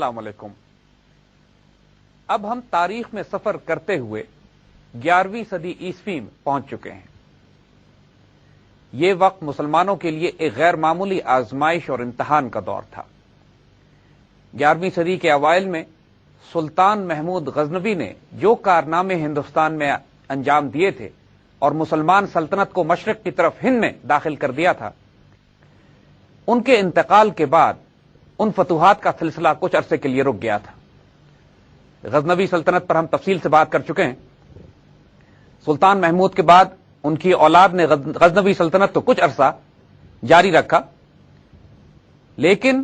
السلام علیکم۔ اب ہم تاریخ میں سفر کرتے ہوئے 11ویں صدی عیسوی میں پہنچ چکے ہیں۔ یہ وقت مسلمانوں کے لیے ایک غیر معمولی آزمائش اور امتحان کا دور تھا۔ 11ویں صدی کے اوائل میں سلطان محمود غزنوی نے جو کارنامے ہندوستان میں انجام دیے تھے اور مسلمان سلطنت کو مشرق کی طرف ہند میں داخل کر دیا تھا، ان کے انتقال کے بعد ان فتوحات کا سلسلہ کچھ عرصے کے لیے رک گیا تھا۔ غزنوی سلطنت پر ہم تفصیل سے بات کر چکے ہیں۔ سلطان محمود کے بعد ان کی اولاد نے غزنوی سلطنت کو کچھ عرصہ جاری رکھا، لیکن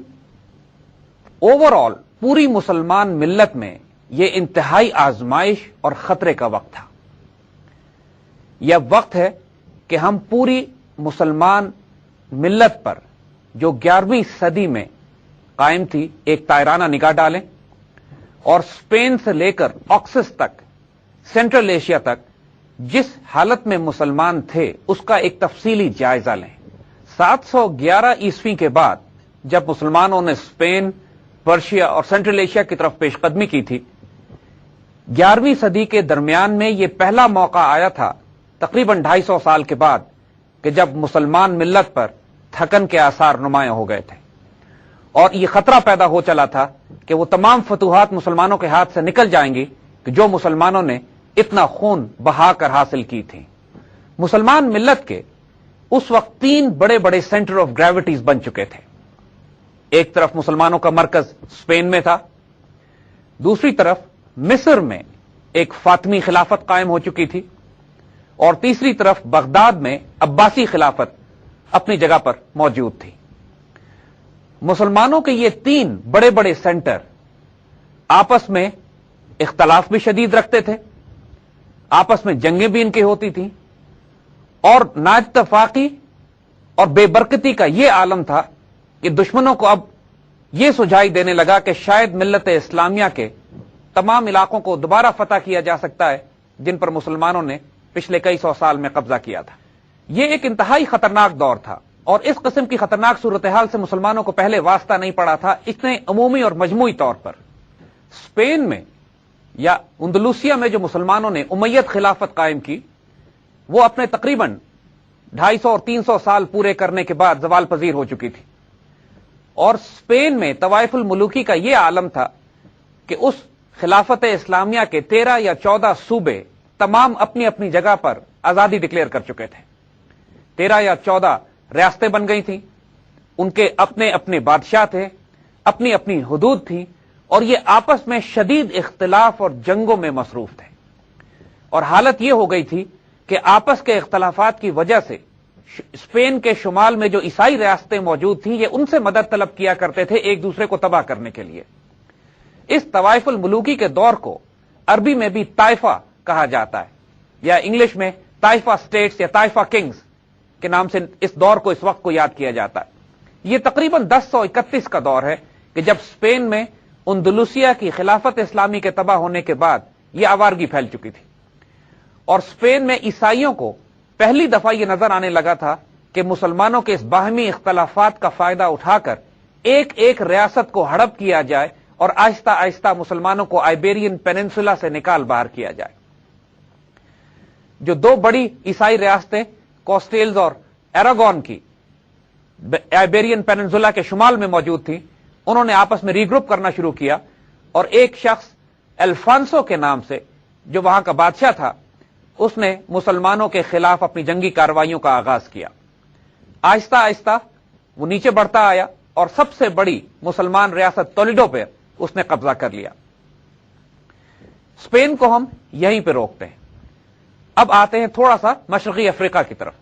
اوور آل پوری مسلمان ملت میں یہ انتہائی آزمائش اور خطرے کا وقت تھا۔ یہ وقت ہے کہ ہم پوری مسلمان ملت پر جو 11ویں صدی میں قائم تھی ایک تائرانہ نگاہ ڈالیں اور اسپین سے لے کر آکسس تک، سینٹرل ایشیا تک جس حالت میں مسلمان تھے اس کا ایک تفصیلی جائزہ لیں۔ 711 عیسوی کے بعد جب مسلمانوں نے اسپین، پرشیا اور سینٹرل ایشیا کی طرف پیش قدمی کی تھی، 11ویں صدی کے درمیان میں یہ پہلا موقع آیا تھا تقریباً 250 سال کے بعد کہ جب مسلمان ملت پر تھکن کے آثار نمایاں ہو گئے تھے، اور یہ خطرہ پیدا ہو چلا تھا کہ وہ تمام فتوحات مسلمانوں کے ہاتھ سے نکل جائیں گی کہ جو مسلمانوں نے اتنا خون بہا کر حاصل کی تھی۔ مسلمان ملت کے اس وقت 3 بڑے بڑے سینٹر آف گریوٹیز بن چکے تھے۔ ایک طرف مسلمانوں کا مرکز اسپین میں تھا، دوسری طرف مصر میں ایک فاطمی خلافت قائم ہو چکی تھی، اور تیسری طرف بغداد میں عباسی خلافت اپنی جگہ پر موجود تھی۔ مسلمانوں کے یہ 3 بڑے بڑے سینٹر آپس میں اختلاف بھی شدید رکھتے تھے، آپس میں جنگیں بھی ان کی ہوتی تھیں، اور نااتفاقی اور بے برکتی کا یہ عالم تھا کہ دشمنوں کو اب یہ سجھائی دینے لگا کہ شاید ملت اسلامیہ کے تمام علاقوں کو دوبارہ فتح کیا جا سکتا ہے جن پر مسلمانوں نے پچھلے کئی سو سال میں قبضہ کیا تھا۔ یہ ایک انتہائی خطرناک دور تھا، اور اس قسم کی خطرناک صورتحال سے مسلمانوں کو پہلے واسطہ نہیں پڑا تھا اتنے عمومی اور مجموعی طور پر۔ اسپین میں یا اندلوسیا میں جو مسلمانوں نے امیت خلافت قائم کی، وہ اپنے تقریباً 250 اور 300 سال پورے کرنے کے بعد زوال پذیر ہو چکی تھی، اور اسپین میں طوائف الملوکی کا یہ عالم تھا کہ اس خلافت اسلامیہ کے 13 یا 14 صوبے تمام اپنی اپنی جگہ پر آزادی ڈکلیئر کر چکے تھے۔ 13 یا 14 ریاستیں بن گئی تھیں، ان کے اپنے اپنے بادشاہ تھے، اپنی اپنی حدود تھیں، اور یہ آپس میں شدید اختلاف اور جنگوں میں مصروف تھے، اور حالت یہ ہو گئی تھی کہ آپس کے اختلافات کی وجہ سے اسپین کے شمال میں جو عیسائی ریاستیں موجود تھیں یہ ان سے مدد طلب کیا کرتے تھے ایک دوسرے کو تباہ کرنے کے لیے۔ اس طوائف الملوکی کے دور کو عربی میں بھی طائفہ کہا جاتا ہے، یا انگلش میں طائفہ سٹیٹس یا طائفہ کنگز کے نام سے اس دور کو، اس وقت کو یاد کیا جاتا ہے۔ یہ تقریباً 1031 کا دور ہے کہ جب اسپین میں اندلوسیا کی خلافت اسلامی کے تباہ ہونے کے بعد یہ آوارگی پھیل چکی تھی، اور اسپین میں عیسائیوں کو پہلی دفعہ یہ نظر آنے لگا تھا کہ مسلمانوں کے اس باہمی اختلافات کا فائدہ اٹھا کر ایک ایک ریاست کو ہڑپ کیا جائے اور آہستہ آہستہ مسلمانوں کو آئیبیرین پیننسولا سے نکال باہر کیا جائے۔ جو 2 بڑی عیسائی ریاستیں کوسٹیلز اور ایراگون کی آئیبیرین پیننسولا کے شمال میں موجود تھیں، انہوں نے آپس میں ری گروپ کرنا شروع کیا، اور ایک شخص الفانسو کے نام سے جو وہاں کا بادشاہ تھا، اس نے مسلمانوں کے خلاف اپنی جنگی کارروائیوں کا آغاز کیا۔ آہستہ آہستہ وہ نیچے بڑھتا آیا، اور سب سے بڑی مسلمان ریاست تولیڈو پہ اس نے قبضہ کر لیا۔ اسپین کو ہم یہیں پہ روکتے ہیں۔ اب آتے ہیں تھوڑا سا مشرقی افریقہ کی طرف۔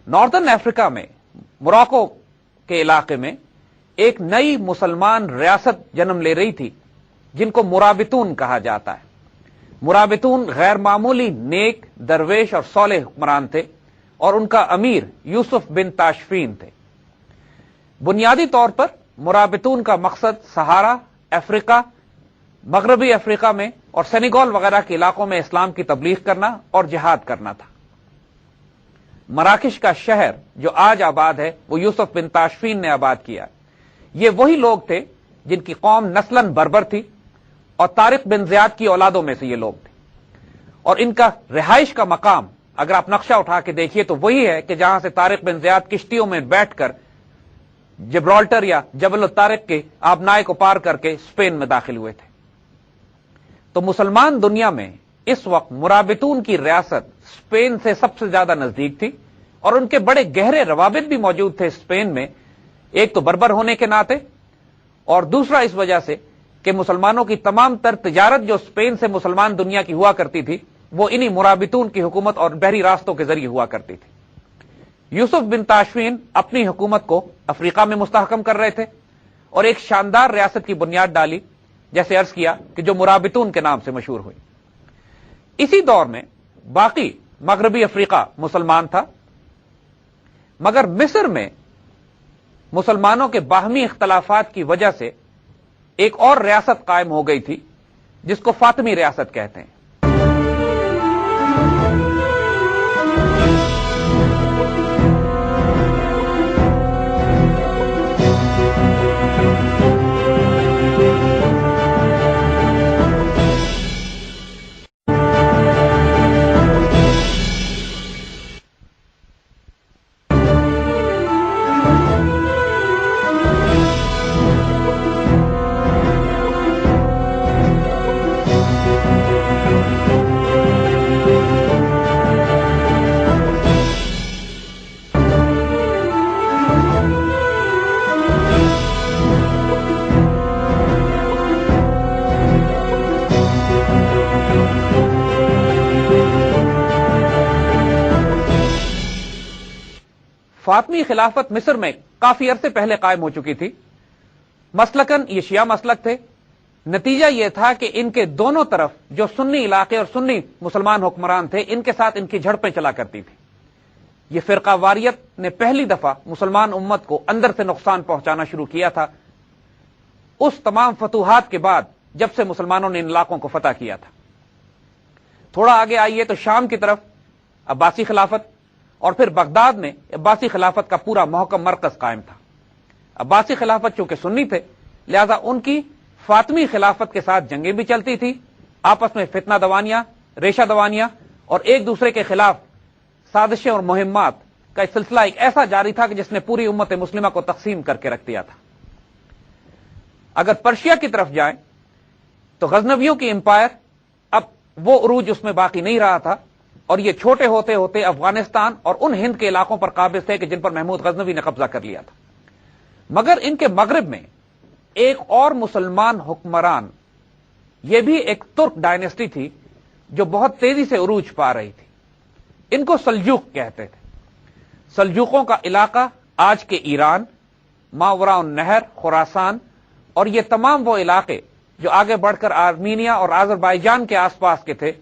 ناردرن افریقہ میں موراکو کے علاقے میں ایک نئی مسلمان ریاست جنم لے رہی تھی جن کو مرابطون کہا جاتا ہے۔ مرابطون غیر معمولی نیک، درویش اور صالح حکمران تھے، اور ان کا امیر یوسف بن تاشفین تھے۔ بنیادی طور پر مرابطون کا مقصد سہارا، افریقہ، مغربی افریقہ میں اور سینیگال وغیرہ کے علاقوں میں اسلام کی تبلیغ کرنا اور جہاد کرنا تھا۔ مراکش کا شہر جو آج آباد ہے وہ یوسف بن تاشفین نے آباد کیا۔ یہ وہی لوگ تھے جن کی قوم نسلاً بربر تھی اور طارق بن زیاد کی اولادوں میں سے یہ لوگ تھے، اور ان کا رہائش کا مقام اگر آپ نقشہ اٹھا کے دیکھیے تو وہی ہے کہ جہاں سے طارق بن زیاد کشتیوں میں بیٹھ کر جبرالٹر یا جبل الطارق کے آبنائے کو پار کر کے اسپین میں داخل ہوئے تھے۔ تو مسلمان دنیا میں اس وقت مرابطون کی ریاست اسپین سے سب سے زیادہ نزدیک تھی، اور ان کے بڑے گہرے روابط بھی موجود تھے اسپین میں، ایک تو بربر ہونے کے ناطے، اور دوسرا اس وجہ سے کہ مسلمانوں کی تمام تر تجارت جو اسپین سے مسلمان دنیا کی ہوا کرتی تھی وہ انہی مرابطون کی حکومت اور بحری راستوں کے ذریعے ہوا کرتی تھی۔ یوسف بن تاشفین اپنی حکومت کو افریقہ میں مستحکم کر رہے تھے اور ایک شاندار ریاست کی بنیاد ڈالی، جیسے عرض کیا کہ جو مرابطون کے نام سے مشہور ہوئی۔ اسی دور میں باقی مغربی افریقہ مسلمان تھا، مگر مصر میں مسلمانوں کے باہمی اختلافات کی وجہ سے ایک اور ریاست قائم ہو گئی تھی جس کو فاطمی ریاست کہتے ہیں۔ فاطمی خلافت مصر میں کافی عرصے پہلے قائم ہو چکی تھی۔ مسلکن یہ شیعہ مسلک تھے، نتیجہ یہ تھا کہ ان کے دونوں طرف جو سنی علاقے اور سنی مسلمان حکمران تھے ان کے ساتھ ان کی جھڑپیں چلا کرتی تھی۔ یہ فرقہ واریت نے پہلی دفعہ مسلمان امت کو اندر سے نقصان پہنچانا شروع کیا تھا اس تمام فتوحات کے بعد جب سے مسلمانوں نے ان علاقوں کو فتح کیا تھا۔ تھوڑا آگے آئیے تو شام کی طرف عباسی خلافت، اور پھر بغداد میں عباسی خلافت کا پورا محکم مرکز قائم تھا۔ عباسی خلافت چونکہ سنی تھے لہذا ان کی فاطمی خلافت کے ساتھ جنگیں بھی چلتی تھی، آپس میں فتنہ دوانیاں، ریشہ دوانیاں اور ایک دوسرے کے خلاف سازشیں اور مہمات کا ایک سلسلہ ایک ایسا جاری تھا کہ جس نے پوری امت مسلمہ کو تقسیم کر کے رکھ دیا تھا۔ اگر پرشیا کی طرف جائیں تو غزنویوں کی امپائر اب وہ عروج اس میں باقی نہیں رہا تھا، اور یہ چھوٹے ہوتے ہوتے افغانستان اور ان ہند کے علاقوں پر قابض تھے کہ جن پر محمود غزنوی نے قبضہ کر لیا تھا۔ مگر ان کے مغرب میں ایک اور مسلمان حکمران، یہ بھی ایک ترک ڈائنیسٹی تھی جو بہت تیزی سے عروج پا رہی تھی، ان کو سلجوق کہتے تھے۔ سلجوقوں کا علاقہ آج کے ایران، ماوراء النہر، خراسان اور یہ تمام وہ علاقے جو آگے بڑھ کر آرمینیا اور آذربائیجان کے آس پاس کے تھے،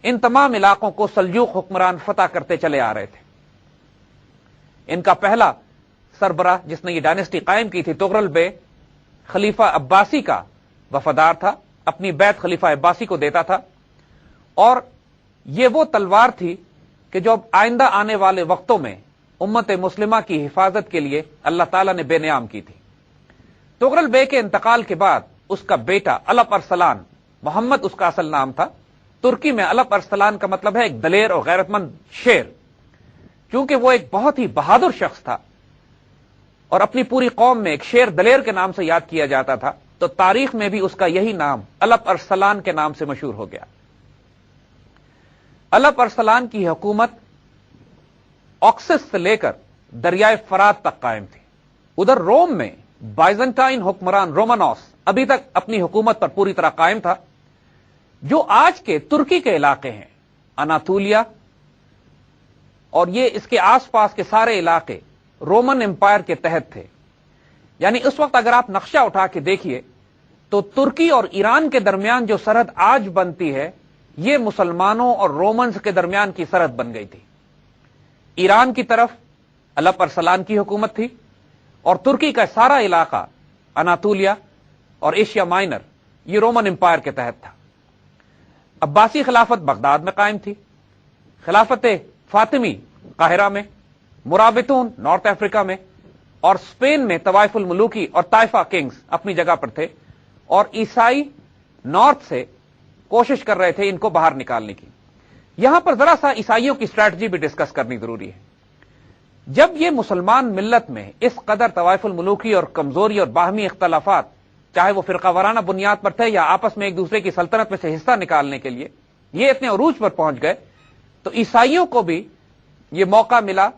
ان تمام علاقوں کو سلجوق حکمران فتح کرتے چلے آ رہے تھے۔ ان کا پہلا سربراہ جس نے یہ ڈائنیسٹی قائم کی تھی تغرل بے، خلیفہ عباسی کا وفادار تھا، اپنی بیعت خلیفہ عباسی کو دیتا تھا، اور یہ وہ تلوار تھی کہ جو اب آئندہ آنے والے وقتوں میں امت مسلمہ کی حفاظت کے لیے اللہ تعالیٰ نے بے نیام کی تھی۔ تغرل بے کے انتقال کے بعد اس کا بیٹا الپ ارسلان، محمد اس کا اصل نام تھا، ترکی میں الپ ارسلان کا مطلب ہے ایک دلیر اور غیرت مند شیر، چونکہ وہ ایک بہت ہی بہادر شخص تھا اور اپنی پوری قوم میں ایک شیر دلیر کے نام سے یاد کیا جاتا تھا، تو تاریخ میں بھی اس کا یہی نام الپ ارسلان کے نام سے مشہور ہو گیا۔ الپ ارسلان کی حکومت آکسس سے لے کر دریائے فرات تک قائم تھی۔ ادھر روم میں بائزنٹائن حکمران رومانوس ابھی تک اپنی حکومت پر پوری طرح قائم تھا۔ جو آج کے ترکی کے علاقے ہیں، اناطولیا اور یہ اس کے آس پاس کے سارے علاقے رومن امپائر کے تحت تھے۔ یعنی اس وقت اگر آپ نقشہ اٹھا کے دیکھیے تو ترکی اور ایران کے درمیان جو سرحد آج بنتی ہے یہ مسلمانوں اور رومنز کے درمیان کی سرحد بن گئی تھی۔ ایران کی طرف الپ ارسلان کی حکومت تھی اور ترکی کا سارا علاقہ اناطولیا اور ایشیا مائنر یہ رومن امپائر کے تحت تھا۔ عباسی خلافت بغداد میں قائم تھی، خلافت فاطمی قاہرہ میں، مرابطون نارتھ افریقہ میں، اور اسپین میں طوائف الملوکی اور طائفہ کنگز اپنی جگہ پر تھے، اور عیسائی نارتھ سے کوشش کر رہے تھے ان کو باہر نکالنے کی۔ یہاں پر ذرا سا عیسائیوں کی اسٹریٹجی بھی ڈسکس کرنی ضروری ہے۔ جب یہ مسلمان ملت میں اس قدر طوائف الملوکی اور کمزوری اور باہمی اختلافات، چاہے وہ فرقہ وارانہ بنیاد پر تھے یا آپس میں ایک دوسرے کی سلطنت میں سے حصہ نکالنے کے لیے، یہ اتنے عروج پر پہنچ گئے، تو عیسائیوں کو بھی یہ موقع ملا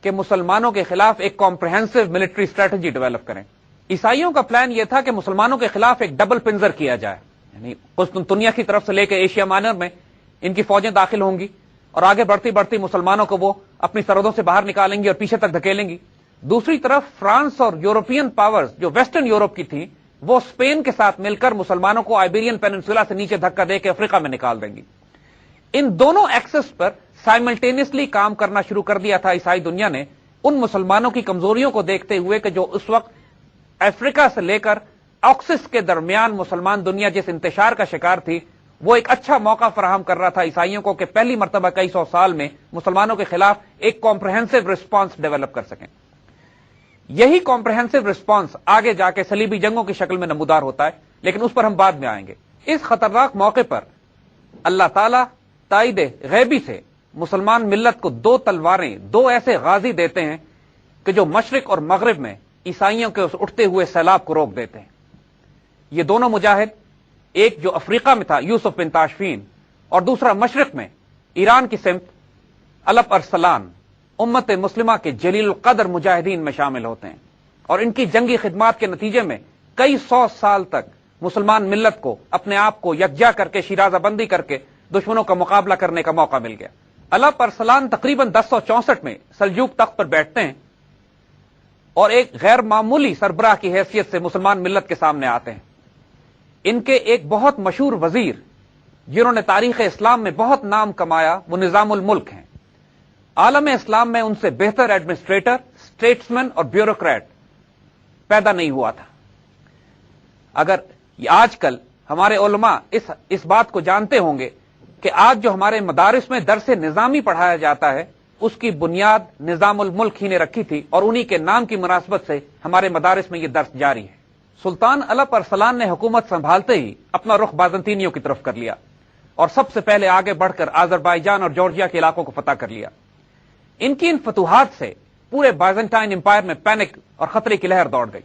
کہ مسلمانوں کے خلاف ایک کمپریہنسو ملٹری اسٹریٹجی ڈیولپ کریں۔ عیسائیوں کا پلان یہ تھا کہ مسلمانوں کے خلاف ایک ڈبل پنجر کیا جائے، یعنی قسطنطنیہ کی طرف سے لے کے ایشیا مائنر میں ان کی فوجیں داخل ہوں گی، اور آگے بڑھتی بڑھتی مسلمانوں کو وہ اپنی سرحدوں سے باہر نکالیں گی اور پیچھے تک دھکیلیں گی۔ دوسری طرف فرانس اور یورپین پاورز جو ویسٹرن یورپ کی تھیں، وہ اسپین کے ساتھ مل کر مسلمانوں کو آئیبیرین پیننسولا سے نیچے دھکا دے کے افریقہ میں نکال دیں گی۔ ان دونوں ایکسس پر سائملٹینیسلی کام کرنا شروع کر دیا تھا عیسائی دنیا نے، ان مسلمانوں کی کمزوریوں کو دیکھتے ہوئے کہ جو اس وقت افریقہ سے لے کر آکسس کے درمیان مسلمان دنیا جس انتشار کا شکار تھی، وہ ایک اچھا موقع فراہم کر رہا تھا عیسائیوں کو کہ پہلی مرتبہ کئی سو سال میں مسلمانوں کے خلاف ایک کمپریہنسو رسپانس ڈیولپ کر سکیں۔ یہی کمپریہنسو رسپانس آگے جا کے صلیبی جنگوں کی شکل میں نمودار ہوتا ہے، لیکن اس پر ہم بعد میں آئیں گے۔ اس خطرناک موقع پر اللہ تعالیٰ تائید غیبی سے مسلمان ملت کو دو تلواریں، دو ایسے غازی دیتے ہیں کہ جو مشرق اور مغرب میں عیسائیوں کے اس اٹھتے ہوئے سیلاب کو روک دیتے ہیں۔ یہ دونوں مجاہد، ایک جو افریقہ میں تھا یوسف بن تاشفین، اور دوسرا مشرق میں ایران کی سمت الپ ارسلان، امت مسلمہ کے جلیل القدر مجاہدین میں شامل ہوتے ہیں، اور ان کی جنگی خدمات کے نتیجے میں کئی سو سال تک مسلمان ملت کو اپنے آپ کو یکجا کر کے شیرازہ بندی کر کے دشمنوں کا مقابلہ کرنے کا موقع مل گیا۔ الپ ارسلان تقریباً 1064 میں سلجوق تخت پر بیٹھتے ہیں اور ایک غیر معمولی سربراہ کی حیثیت سے مسلمان ملت کے سامنے آتے ہیں۔ ان کے ایک بہت مشہور وزیر جنہوں نے تاریخ اسلام میں بہت نام کمایا، وہ نظام الملک ہیں۔ عالم اسلام میں ان سے بہتر ایڈمنسٹریٹر، اسٹیٹسمین اور بیوروکریٹ پیدا نہیں ہوا تھا۔ اگر آج کل ہمارے علماء اس بات کو جانتے ہوں گے کہ آج جو ہمارے مدارس میں درس نظامی پڑھایا جاتا ہے، اس کی بنیاد نظام الملک ہی نے رکھی تھی، اور انہی کے نام کی مناسبت سے ہمارے مدارس میں یہ درس جاری ہے۔ سلطان الپ ارسلان نے حکومت سنبھالتے ہی اپنا رخ بازنطینیوں کی طرف کر لیا، اور سب سے پہلے آگے بڑھ کر آذربائیجان اور جارجیا کے علاقوں کو فتح کر لیا۔ ان کی ان فتوحات سے پورے بائزنٹائن امپائر میں پینک اور خطرے کی لہر دوڑ گئی،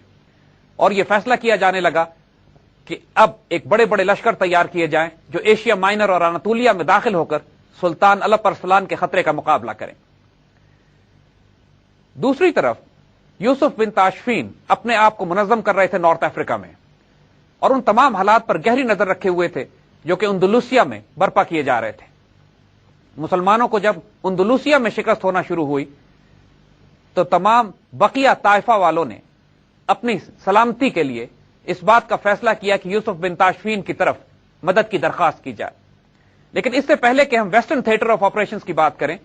اور یہ فیصلہ کیا جانے لگا کہ اب ایک بڑے بڑے لشکر تیار کیے جائیں جو ایشیا مائنر اور اناطولیہ میں داخل ہو کر سلطان الپ ارسلان کے خطرے کا مقابلہ کریں۔ دوسری طرف یوسف بن تاشفین اپنے آپ کو منظم کر رہے تھے نارتھ افریقہ میں، اور ان تمام حالات پر گہری نظر رکھے ہوئے تھے جو کہ اندلوسیہ میں برپا کیے جا رہے تھے۔ مسلمانوں کو جب اندلوسیہ میں شکست ہونا شروع ہوئی تو تمام بقیہ طائفہ والوں نے اپنی سلامتی کے لیے اس بات کا فیصلہ کیا کہ یوسف بن تاشفین کی طرف مدد کی درخواست کی جائے۔ لیکن اس سے پہلے کہ ہم ویسٹرن تھیٹر آف آپریشنز کی بات کریں،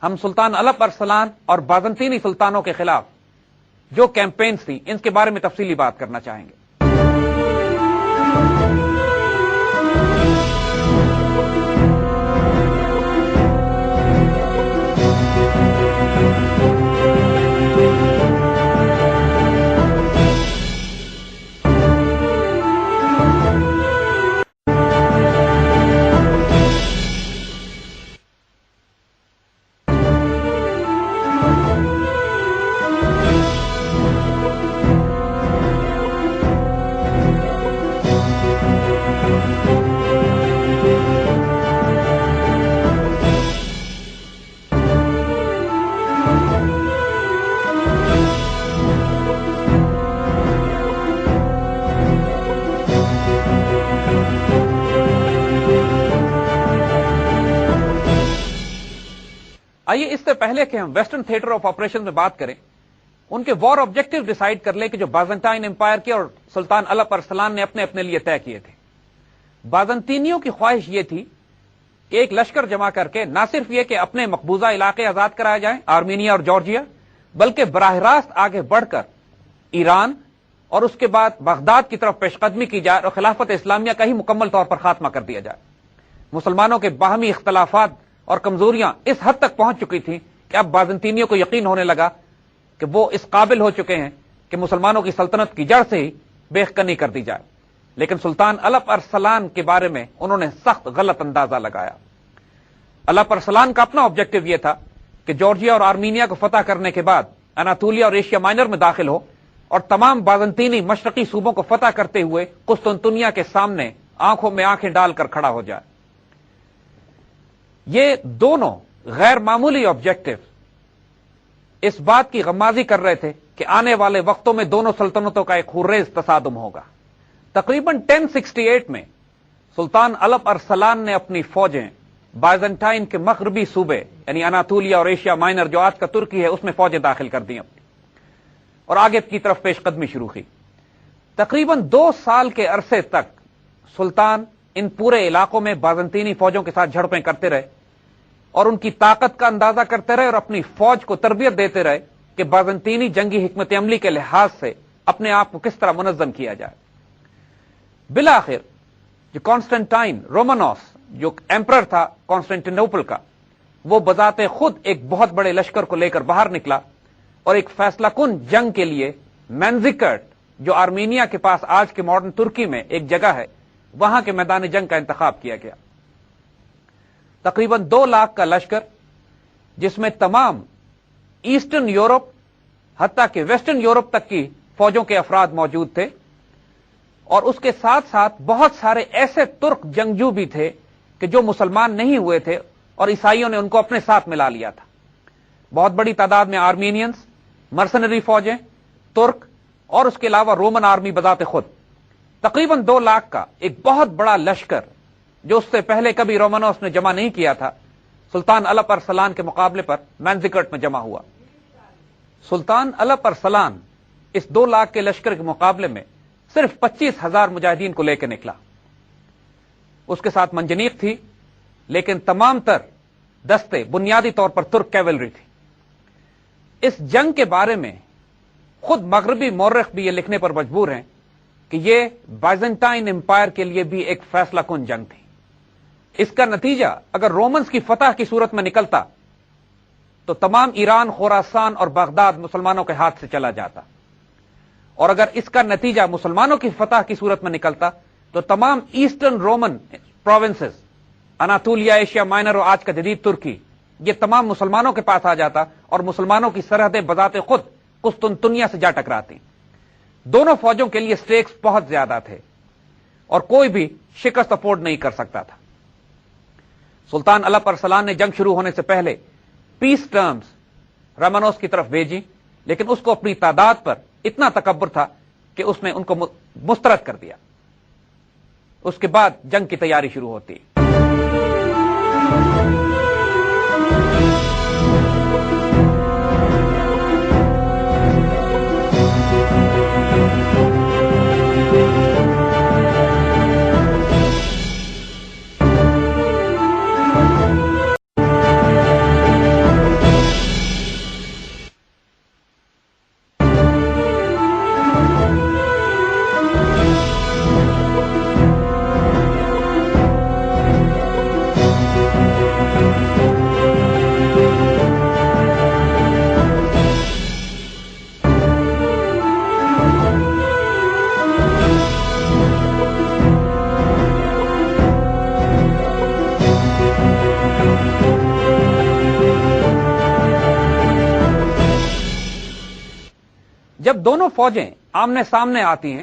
ہم سلطان الپ ارسلان اور بازنطینی سلطانوں کے خلاف جو کیمپینز تھی ان کے بارے میں تفصیلی بات کرنا چاہیں گے۔ آئیے اس سے پہلے کہ ہم ویسٹرن تھیٹر آف آپریشن میں بات کریں، ان کے وار آبجیکٹو ڈیسائیڈ کر لیں کہ جو بازنٹائن امپائر کے اور سلطان الپ ارسلان نے اپنے اپنے لیے طے کیے تھے۔ بازنطینیوں کی خواہش یہ تھی کہ ایک لشکر جمع کر کے نہ صرف یہ کہ اپنے مقبوضہ علاقے آزاد کرائے جائیں آرمینیا اور جارجیا، بلکہ براہ راست آگے بڑھ کر ایران اور اس کے بعد بغداد کی طرف پیش قدمی کی جائے اور خلافت اسلامیہ کا ہی مکمل طور پر خاتمہ کر دیا جائے۔ مسلمانوں کے باہمی اختلافات اور کمزوریاں اس حد تک پہنچ چکی تھیں کہ اب بازنطینیوں کو یقین ہونے لگا کہ وہ اس قابل ہو چکے ہیں کہ مسلمانوں کی سلطنت کی جڑ سے ہی بے کنی کر دی جائے، لیکن سلطان الپ ارسلان کے بارے میں انہوں نے سخت غلط اندازہ لگایا۔ الپ ارسلان کا اپنا آبجیکٹو یہ تھا کہ جارجیا اور آرمینیا کو فتح کرنے کے بعد اناطولیہ اور ایشیا مائنر میں داخل ہو اور تمام بازنطینی مشرقی صوبوں کو فتح کرتے ہوئے قسطنطنیہ کے سامنے آنکھوں میں آنکھیں ڈال کر کھڑا ہو جائے۔ یہ دونوں غیر معمولی آبجیکٹو اس بات کی غمازی کر رہے تھے کہ آنے والے وقتوں میں دونوں سلطنتوں کا ایک خورریز تصادم ہوگا۔ تقریباً 1068 میں سلطان الپ ارسلان نے اپنی فوجیں بائزنٹائن کے مغربی صوبے یعنی اناطولیہ اور ایشیا مائنر جو آج کا ترکی ہے اس میں فوجیں داخل کر دیں اور آگے کی طرف پیش قدمی شروع کی۔ تقریباً 2 سال کے عرصے تک سلطان ان پورے علاقوں میں بازنطینی فوجوں کے ساتھ جھڑپیں کرتے رہے اور ان کی طاقت کا اندازہ کرتے رہے اور اپنی فوج کو تربیت دیتے رہے کہ بازنطینی جنگی حکمت عملی کے لحاظ سے اپنے آپ کو کس طرح منظم کیا جائے۔ بالآخر جو کانسٹنٹائن رومانوس جو ایمپرر تھا کانسٹینٹینوپل کا، وہ بذات خود ایک بہت بڑے لشکر کو لے کر باہر نکلا اور ایک فیصلہ کن جنگ کے لیے مینزیکرٹ جو آرمینیا کے پاس آج کے ماڈرن ترکی میں ایک جگہ ہے وہاں کے میدان جنگ کا انتخاب کیا گیا۔ تقریباً 2 لاکھ کا لشکر جس میں تمام ایسٹرن یورپ حتیٰ کہ ویسٹرن یورپ تک کی فوجوں کے افراد موجود تھے، اور اس کے ساتھ ساتھ بہت سارے ایسے ترک جنگجو بھی تھے کہ جو مسلمان نہیں ہوئے تھے اور عیسائیوں نے ان کو اپنے ساتھ ملا لیا تھا۔ بہت بڑی تعداد میں آرمینینز، مرسنری فوجیں، ترک اور اس کے علاوہ رومن آرمی بذات خود، تقریباً 2 لاکھ کا ایک بہت بڑا لشکر جو اس سے پہلے کبھی رومانوس نے جمع نہیں کیا تھا، سلطان الپ ارسلان کے مقابلے پر مینزیکرٹ میں جمع ہوا۔ سلطان الپ ارسلان اس 2 لاکھ کے لشکر کے مقابلے میں صرف 25,000 مجاہدین کو لے کے نکلا۔ اس کے ساتھ منجنیق تھی، لیکن تمام تر دستے بنیادی طور پر ترک کیولری تھی۔ اس جنگ کے بارے میں خود مغربی مورخ بھی یہ لکھنے پر مجبور ہیں کہ یہ بائزنٹائن امپائر کے لیے بھی ایک فیصلہ کن جنگ تھی۔ اس کا نتیجہ اگر رومنز کی فتح کی صورت میں نکلتا تو تمام ایران، خراسان اور بغداد مسلمانوں کے ہاتھ سے چلا جاتا، اور اگر اس کا نتیجہ مسلمانوں کی فتح کی صورت میں نکلتا تو تمام eastern Roman provinces, Anatolia, Asia minor اور آج کا جدید ترکی، یہ تمام مسلمانوں کے پاس آ جاتا اور مسلمانوں کی سرحدیں بذات خود قسطنطنیہ سے جا ٹکراتی۔ دونوں فوجوں کے لیے سٹیکس بہت زیادہ تھے اور کوئی بھی شکست افورڈ نہیں کر سکتا تھا۔ سلطان الپ ارسلان نے جنگ شروع ہونے سے پہلے پیس ٹرمز رومانوس کی طرف بھیجی، لیکن اس کو اپنی تعداد پر اتنا تکبر تھا کہ اس نے ان کو مسترد کر دیا۔ اس کے بعد جنگ کی تیاری شروع ہوتی۔ جب دونوں فوجیں آمنے سامنے آتی ہیں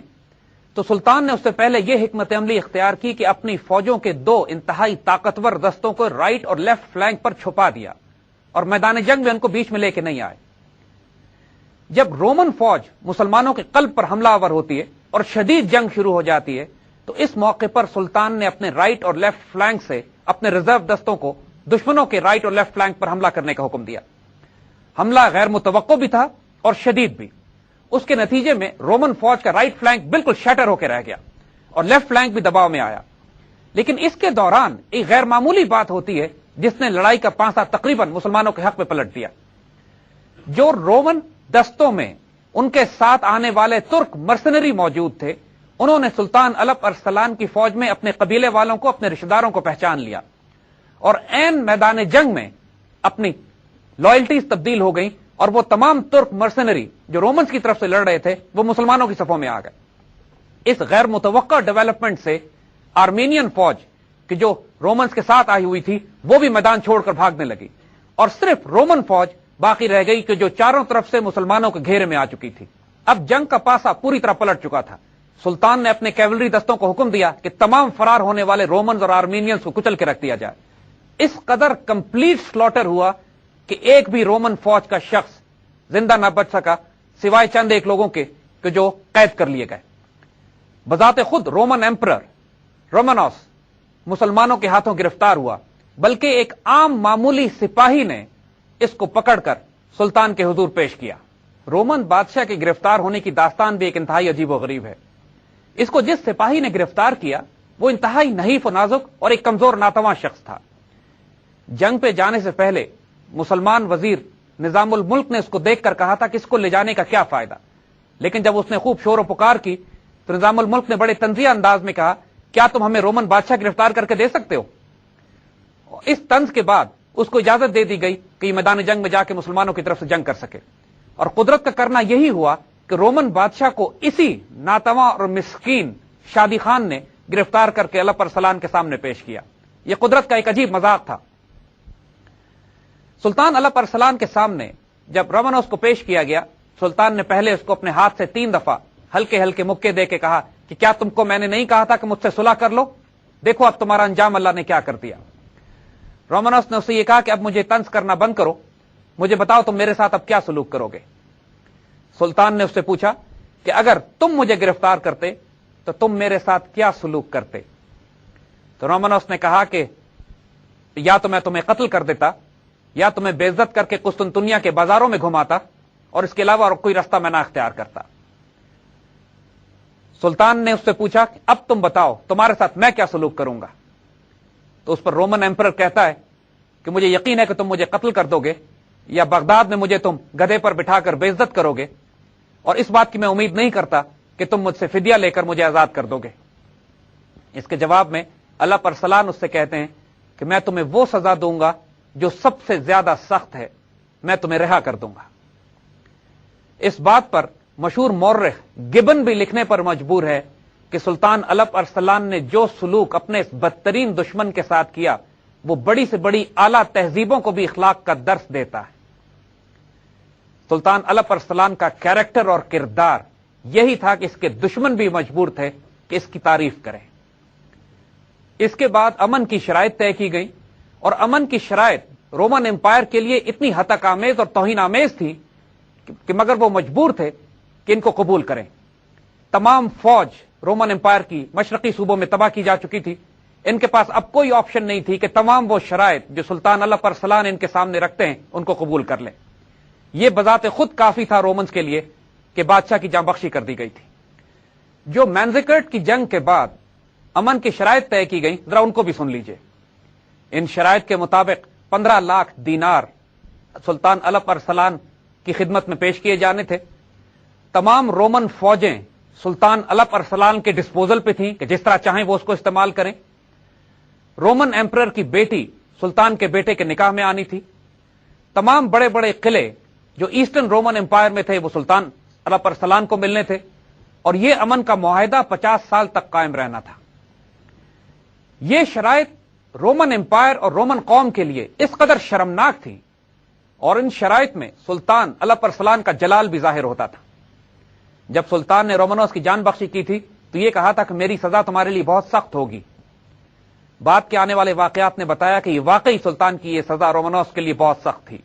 تو سلطان نے اس سے پہلے یہ حکمت عملی اختیار کی کہ اپنی فوجوں کے 2 انتہائی طاقتور دستوں کو رائٹ اور لیفٹ فلینک پر چھپا دیا اور میدان جنگ میں ان کو بیچ میں لے کے نہیں آئے۔ جب رومن فوج مسلمانوں کے قلب پر حملہ آور ہوتی ہے اور شدید جنگ شروع ہو جاتی ہے تو اس موقع پر سلطان نے اپنے رائٹ اور لیفٹ فلینک سے اپنے ریزرو دستوں کو دشمنوں کے رائٹ اور لیفٹ فلینک پر حملہ کرنے کا حکم دیا۔ حملہ غیر متوقع بھی تھا اور شدید بھی۔ اس کے نتیجے میں رومن فوج کا رائٹ فلینک بالکل شیٹر ہو کے رہ گیا اور لیفٹ فلینک بھی دباؤ میں آیا۔ لیکن اس کے دوران ایک غیر معمولی بات ہوتی ہے جس نے لڑائی کا پانسا تقریباً مسلمانوں کے حق میں پلٹ دیا۔ جو رومن دستوں میں ان کے ساتھ آنے والے ترک مرسنری موجود تھے، انہوں نے سلطان الپ ارسلان کی فوج میں اپنے قبیلے والوں کو، اپنے رشتہ داروں کو پہچان لیا اور عین میدان جنگ میں اپنی لائلٹیز تبدیل ہو گئی اور وہ تمام ترک مرسنری جو رومنز کی طرف سے لڑ رہے تھے وہ مسلمانوں کی صفوں میں آ گئے. اس غیر متوقع ڈیولپمنٹ سے آرمینین فوج کہ جو رومنز کے ساتھ آئی ہوئی تھی وہ بھی میدان چھوڑ کر بھاگنے لگی, اور صرف رومن فوج باقی رہ گئی کہ جو چاروں طرف سے مسلمانوں کے گھیرے میں آ چکی تھی. اب جنگ کا پاسا پوری طرح پلٹ چکا تھا. سلطان نے اپنے کیولری دستوں کو حکم دیا کہ تمام فرار ہونے والے رومنز اور آرمینینز کو کچل کے رکھ دیا جائے. اس قدر کمپلیٹ سلوٹر ہوا کہ ایک بھی رومن فوج کا شخص زندہ نہ بچ سکا سوائے چند ایک لوگوں کے کہ جو قید کر لیے گئے. بذات خود رومن ایمپرر رومانوس مسلمانوں کے ہاتھوں گرفتار ہوا, بلکہ ایک عام معمولی سپاہی نے اس کو پکڑ کر سلطان کے حضور پیش کیا. رومن بادشاہ کے گرفتار ہونے کی داستان بھی ایک انتہائی عجیب و غریب ہے. اس کو جس سپاہی نے گرفتار کیا وہ انتہائی نحیف و نازک اور ایک کمزور ناتواں شخص تھا. جنگ پہ جانے سے پہلے مسلمان وزیر نظام الملک نے اس کو دیکھ کر کہا تھا کہ اس کو لے جانے کا کیا فائدہ, لیکن جب اس نے خوب شور و پکار کی تو نظام الملک نے بڑے طنزیہ انداز میں کہا کیا تم ہمیں رومن بادشاہ گرفتار کر کے دے سکتے ہو. اس طنز کے بعد اس کو اجازت دے دی گئی کہ یہ میدان جنگ میں جا کے مسلمانوں کی طرف سے جنگ کر سکے, اور قدرت کا کرنا یہی ہوا کہ رومن بادشاہ کو اسی ناتواں اور مسکین شادی خان نے گرفتار کر کے الپ ارسلان کے سامنے پیش کیا. یہ قدرت کا ایک عجیب مذاق تھا. سلطان الپ ارسلان کے سامنے جب رومانوس کو پیش کیا گیا, سلطان نے پہلے اس کو اپنے ہاتھ سے 3 دفعہ ہلکے ہلکے مکے دے کے کہا کہ کیا تم کو میں نے نہیں کہا تھا کہ مجھ سے صلح کر لو, دیکھو اب تمہارا انجام اللہ نے کیا کر دیا. رومانوس نے اسے یہ کہا کہ اب مجھے طنز کرنا بند کرو, مجھے بتاؤ تم میرے ساتھ اب کیا سلوک کرو گے. سلطان نے اس سے پوچھا کہ اگر تم مجھے گرفتار کرتے تو تم میرے ساتھ کیا سلوک کرتے. تو رومانوس نے کہا کہ یا تو میں تمہیں قتل کر دیتا یا تمہیں بے عزت کر کے قسطنطنیہ کے بازاروں میں گھماتا, اور اس کے علاوہ اور کوئی راستہ میں نہ اختیار کرتا. سلطان نے اس سے پوچھا کہ اب تم بتاؤ تمہارے ساتھ میں کیا سلوک کروں گا. تو اس پر رومن ایمپرر کہتا ہے کہ مجھے یقین ہے کہ تم مجھے قتل کر دو گے یا بغداد میں مجھے تم گدھے پر بٹھا کر بے عزت کرو گے, اور اس بات کی میں امید نہیں کرتا کہ تم مجھ سے فدیہ لے کر مجھے آزاد کر دو گے. اس کے جواب میں الپ ارسلان اس سے کہتے ہیں کہ میں تمہیں وہ سزا دوں گا جو سب سے زیادہ سخت ہے, میں تمہیں رہا کر دوں گا. اس بات پر مشہور مورخ گبن بھی لکھنے پر مجبور ہے کہ سلطان الپ ارسلان نے جو سلوک اپنے اس بدترین دشمن کے ساتھ کیا وہ بڑی سے بڑی اعلیٰ تہذیبوں کو بھی اخلاق کا درس دیتا ہے. سلطان الپ ارسلان کا کیریکٹر اور کردار یہی تھا کہ اس کے دشمن بھی مجبور تھے کہ اس کی تعریف کریں. اس کے بعد امن کی شرائط طے کی گئی, اور امن کی شرائط رومن امپائر کے لیے اتنی ہتک آمیز اور توہین آمیز تھی کہ مگر وہ مجبور تھے کہ ان کو قبول کریں. تمام فوج رومن امپائر کی مشرقی صوبوں میں تباہ کی جا چکی تھی. ان کے پاس اب کوئی آپشن نہیں تھی کہ تمام وہ شرائط جو سلطان الپ ارسلان ان کے سامنے رکھتے ہیں ان کو قبول کر لیں. یہ بذات خود کافی تھا رومنز کے لیے کہ بادشاہ کی جاں بخشی کر دی گئی تھی. جو مینزیکرٹ کی جنگ کے بعد امن کی شرائط طے کی گئی, ذرا ان کو بھی سن لیجئے. ان شرائط کے مطابق 15 لاکھ دینار سلطان الپ ارسلان کی خدمت میں پیش کیے جانے تھے. تمام رومن فوجیں سلطان الپ ارسلان کے ڈسپوزل پہ تھیں کہ جس طرح چاہیں وہ اس کو استعمال کریں. رومن ایمپرر کی بیٹی سلطان کے بیٹے کے نکاح میں آنی تھی. تمام بڑے بڑے قلعے جو ایسٹرن رومن امپائر میں تھے وہ سلطان الپ ارسلان کو ملنے تھے, اور یہ امن کا معاہدہ 50 سال تک قائم رہنا تھا. یہ شرائط رومن امپائر اور رومن قوم کے لیے اس قدر شرمناک تھی, اور ان شرائط میں سلطان الپ ارسلان کا جلال بھی ظاہر ہوتا تھا. جب سلطان نے رومانوس کی جان بخشی کی تھی تو یہ کہا تھا کہ میری سزا تمہارے لیے بہت سخت ہوگی. بعد کے آنے والے واقعات نے بتایا کہ یہ واقعی سلطان کی یہ سزا رومانوس کے لیے بہت سخت تھی.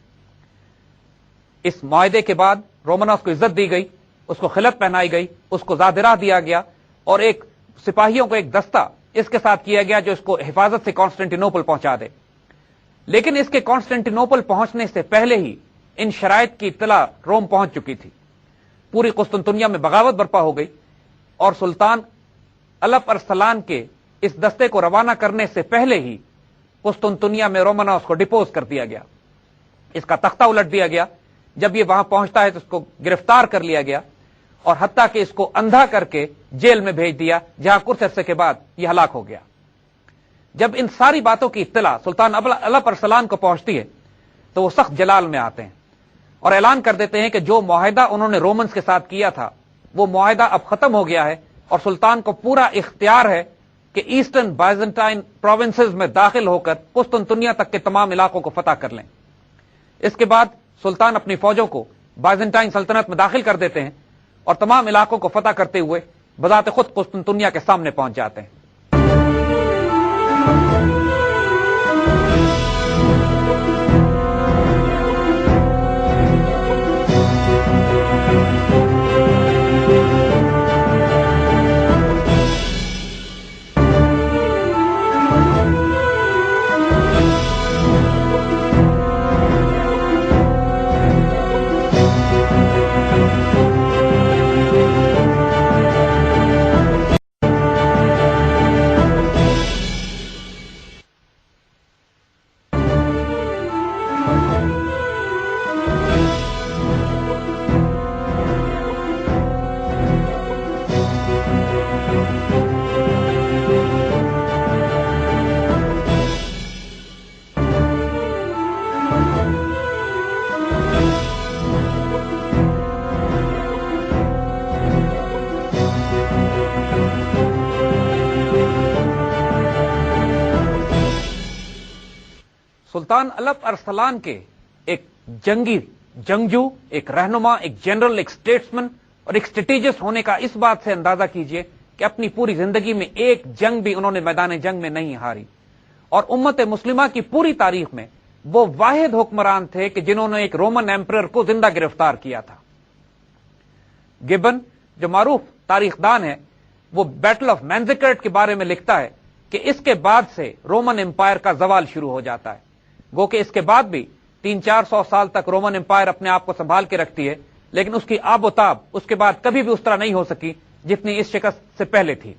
اس معاہدے کے بعد رومانوس کو عزت دی گئی, اس کو خلعت پہنائی گئی, اس کو زادراہ دیا گیا, اور ایک سپاہیوں کو ایک دستہ اس کے ساتھ کیا گیا جو اس کو حفاظت سے کانسٹینٹینوپل پہنچا دے. لیکن اس کے کانسٹینٹینوپل پہنچنے سے پہلے ہی ان شرائط کی اطلاع روم پہنچ چکی تھی. پوری قسطنطنیہ میں بغاوت برپا ہو گئی, اور سلطان الپ ارسلان کے اس دستے کو روانہ کرنے سے پہلے ہی قسطنطنیہ میں رومانوس کو ڈپوز کر دیا گیا, اس کا تختہ الٹ دیا گیا. جب یہ وہاں پہنچتا ہے تو اس کو گرفتار کر لیا گیا, اور حتیٰ کہ اس کو اندھا کر کے جیل میں بھیج دیا, جہاں کچھ عرصے کے بعد یہ ہلاک ہو گیا. جب ان ساری باتوں کی اطلاع سلطان الپ ارسلان کو پہنچتی ہے تو وہ سخت جلال میں آتے ہیں, اور اعلان کر دیتے ہیں کہ جو معاہدہ انہوں نے رومنز کے ساتھ کیا تھا وہ معاہدہ اب ختم ہو گیا ہے اور سلطان کو پورا اختیار ہے کہ ایسٹرن بائزنٹائن پروونسز میں داخل ہو کر قسطنطنیہ تک کے تمام علاقوں کو فتح کر لیں۔ اس کے بعد سلطان اپنی فوجوں کو بائزنٹائن سلطنت میں داخل کر دیتے ہیں اور تمام علاقوں کو فتح کرتے ہوئے بذات خود قسطنطنیہ کے سامنے پہنچ جاتے ہیں۔ سلطان الپ ارسلان کے ایک جنگجو، ایک رہنما، ایک جنرل، ایک اسٹیٹسمن اور ایک اسٹریٹجسٹ ہونے کا اس بات سے اندازہ کیجئے کہ اپنی پوری زندگی میں ایک جنگ بھی انہوں نے میدان جنگ میں نہیں ہاری، اور امت مسلمہ کی پوری تاریخ میں وہ واحد حکمران تھے کہ جنہوں نے ایک رومن ایمپرر کو زندہ گرفتار کیا تھا۔ گبن جو معروف تاریخ دان ہے وہ بیٹل آف مینزیکرٹ کے بارے میں لکھتا ہے کہ اس کے بعد سے رومن امپائر کا زوال شروع ہو جاتا ہے، گو کہ اس کے بعد بھی 300-400 سال تک رومن امپائر اپنے آپ کو سنبھال کے رکھتی ہے، لیکن اس کی آب و تاب اس کے بعد کبھی بھی اس طرح نہیں ہو سکی جتنی اس شکست سے پہلے تھی۔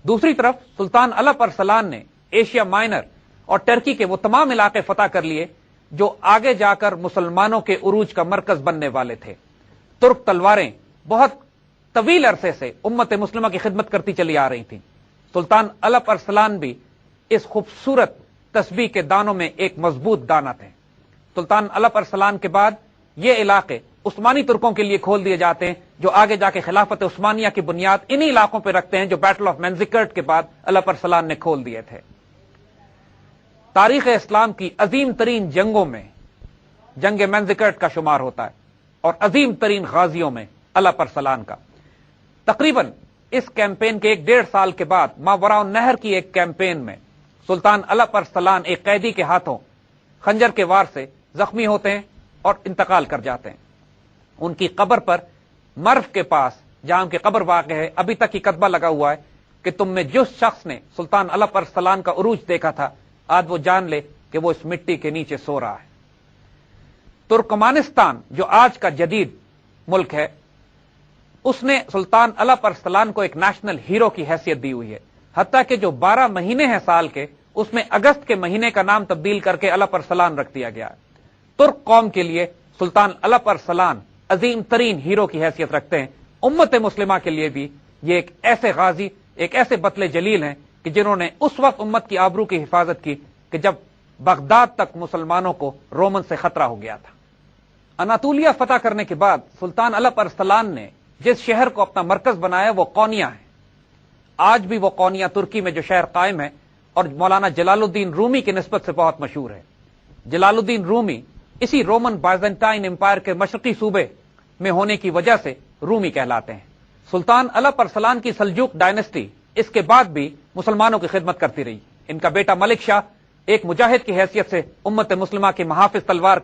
دوسری طرف سلطان الپ ارسلان نے ایشیا مائنر اور ٹرکی کے وہ تمام علاقے فتح کر لیے جو آگے جا کر مسلمانوں کے عروج کا مرکز بننے والے تھے۔ ترک تلواریں بہت طویل عرصے سے امت مسلمہ کی خدمت کرتی چلی آ رہی تھیں۔ سلطان الپ ارسلان بھی اس خوبصورت تسبیح کے دانوں میں ایک مضبوط دانہ تھے۔ سلطان الپ ارسلان کے بعد یہ علاقے عثمانی ترکوں کے لیے کھول دیے جاتے ہیں جو آگے جا کے خلافت عثمانیہ کی بنیاد انہی علاقوں پہ رکھتے ہیں جو بیٹل آف مینزیکرٹ کے بعد الپ ارسلان نے کھول دیے تھے۔ تاریخ اسلام کی عظیم ترین جنگوں میں جنگ مینزیکرٹ کا شمار ہوتا ہے اور عظیم ترین غازیوں میں الپ ارسلان کا۔ تقریباً اس کیمپین کے 1.5 سال کے بعد ماوراء النہر کی ایک کیمپین میں سلطان الپ ارسلان ایک قیدی کے ہاتھوں خنجر کے وار سے زخمی ہوتے ہیں اور انتقال کر جاتے ہیں۔ ان کی قبر پر مرو کے پاس جہاں ان کی قبر واقع ہے ابھی تک یہ کتبہ لگا ہوا ہے کہ تم میں جس شخص نے سلطان الپ ارسلان کا عروج دیکھا تھا آج وہ جان لے کہ وہ اس مٹی کے نیچے سو رہا ہے۔ ترکمانستان جو آج کا جدید ملک ہے اس نے سلطان الپ ارسلان کو ایک نیشنل ہیرو کی حیثیت دی ہوئی ہے، حتیٰ کہ جو 12 مہینے ہیں سال کے اس میں اگست کے مہینے کا نام تبدیل کر کے الپ ارسلان رکھ دیا گیا ہے۔ ترک قوم کے لیے سلطان الپ ارسلان عظیم ترین ہیرو کی حیثیت رکھتے ہیں۔ امت مسلمہ کے لیے بھی یہ ایک ایسے غازی، ایک ایسے بطل جلیل ہیں کہ جنہوں نے اس وقت امت کی آبرو کی حفاظت کی کہ جب بغداد تک مسلمانوں کو رومن سے خطرہ ہو گیا تھا۔ اناطولیہ فتح کرنے کے بعد سلطان الپ ارسلان نے جس شہر کو اپنا مرکز بنایا وہ قونیہ ہے۔ آج بھی وہ قونیہ ترکی میں جو شہر قائم ہے اور مولانا جلال الدین رومی کی نسبت سے بہت مشہور ہے۔ جلال الدین رومی اسی رومن بائزنٹائن امپائر کے مشرقی صوبے میں ہونے کی وجہ سے رومی کہلاتے ہیں۔ سلطان الپ ارسلان کی سلجوق ڈائنسٹی اس کے بعد بھی مسلمانوں کی خدمت کرتی رہی۔ ان کا بیٹا ملک شاہ ایک مجاہد کی حیثیت سے امت مسلمہ کے محافظ تلوار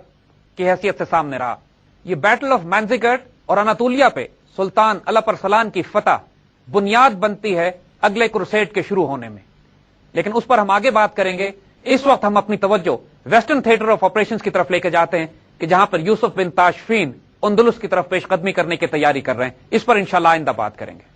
کی حیثیت سے سامنے رہا۔ یہ بیٹل آف مینزیکرٹ اور اناطولیہ پہ سلطان الپ ارسلان کی فتح بنیاد بنتی ہے اگلے کروسیڈ کے شروع ہونے میں، لیکن اس پر ہم آگے بات کریں گے۔ اس وقت ہم اپنی توجہ ویسٹرن تھیٹر آف آپریشنز کی طرف لے کے جاتے ہیں کہ جہاں پر یوسف بن تاشفین اندلس کی طرف پیش قدمی کرنے کی تیاری کر رہے ہیں۔ اس پر انشاءاللہ آئندہ بات کریں گے۔